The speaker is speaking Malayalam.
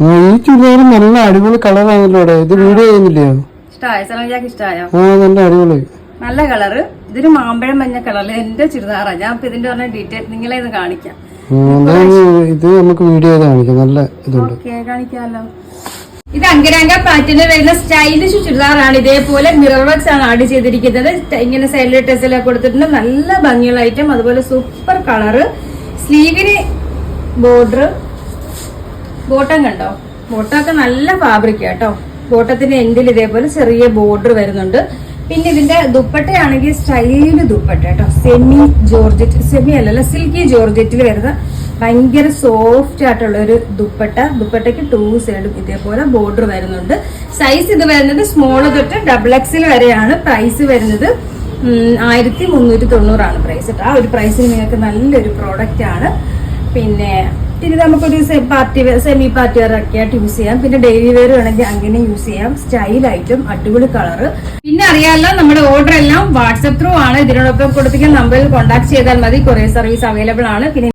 ഈ ചുരിദാർ നല്ല അടിപൊളി കളറാണല്ലോ. ഇത് വീഡിയോ ചെയ്യുന്നില്ലയോ? ഇഷ്ടമായോ? നല്ല അടിപൊളി, നല്ല കളറ്. ഇതൊരു മാമ്പഴം മഞ്ഞ കളറിൽ എന്റെ ചുരിദാറാ. ഞാൻ ഇപ്പൊ ഇതിന്റെ പറഞ്ഞ ഡീറ്റെയിൽ നിങ്ങളെ ഇത് കാണിക്കാം. ഇത് നമുക്ക് വീഡിയോ ചെയ്ത് കാണിക്കാം. നല്ല ഇതുണ്ട്, കാണിക്കാമല്ലോ. ഇത് അങ്കരാങ്ക പാറ്റേണിൽ വരുന്ന സ്റ്റൈലിഷ് ചുരിദാറാണ്. ഇതേപോലെ മിറർ വർക്ക്സ് ആണ് ആഡ് ചെയ്തിരിക്കുന്നത്. ഇങ്ങനെ സൈഡിൽ ടെസിലൊക്കെ കൊടുത്തിട്ടുണ്ട്. നല്ല ഭംഗിയുള്ള ഐറ്റം. അതുപോലെ സൂപ്പർ കളറ്. സ്ലീവിന് ബോർഡർ, ബോട്ടം കണ്ടോ? ബോട്ടമൊക്കെ നല്ല ഫാബ്രിക് കേട്ടോ. ബോട്ടത്തിന്റെ എൻഡിൽ ഇതേപോലെ ചെറിയ ബോർഡർ വരുന്നുണ്ട്. പിന്നെ ഇതിന്റെ ദുപ്പട്ടയാണെങ്കിൽ സ്റ്റൈല് ദുപ്പട്ട കേട്ടോ. സെമി ജോർജറ്റ്, സെമി അല്ലല്ല സിൽക്കി ജോർജറ്റിൽ വരുന്ന ഭയങ്കര സോഫ്റ്റ് ആയിട്ടുള്ള ഒരു ദുപ്പട്ട. ദുപ്പട്ടയ്ക്ക് 2 സൈഡും ഇതേപോലെ ബോർഡർ വരുന്നുണ്ട്. സൈസ് ഇത് വരുന്നത് സ്മോള് തൊട്ട് XXL വരെയാണ്. പ്രൈസ് വരുന്നത് 1390 ആണ് പ്രൈസ്. ആ ഒരു പ്രൈസിന് നിങ്ങൾക്ക് നല്ലൊരു പ്രോഡക്റ്റ് ആണ്. പിന്നെ ഇത് നമുക്കൊരു സെമി പാർട്ടി വെയർ ഒക്കെ ആയിട്ട് യൂസ് ചെയ്യാം. പിന്നെ ഡെയിലി വെയർ വേണമെങ്കിൽ അങ്ങനെ യൂസ് ചെയ്യാം. സ്റ്റൈൽ ഐറ്റം, അടിപൊളി കളറ്. പിന്നെ അറിയാമല്ലോ, നമ്മുടെ ഓർഡർ എല്ലാം വാട്സ്ആപ്പ് ത്രൂ ആണ്. ഇതിനോടൊപ്പം കൊടുത്തിരിക്കുന്ന നമ്പറിൽ കോൺടാക്ട് ചെയ്താൽ മതി. കൊറിയർ സർവീസ് അവൈലബിൾ ആണ്. പിന്നെ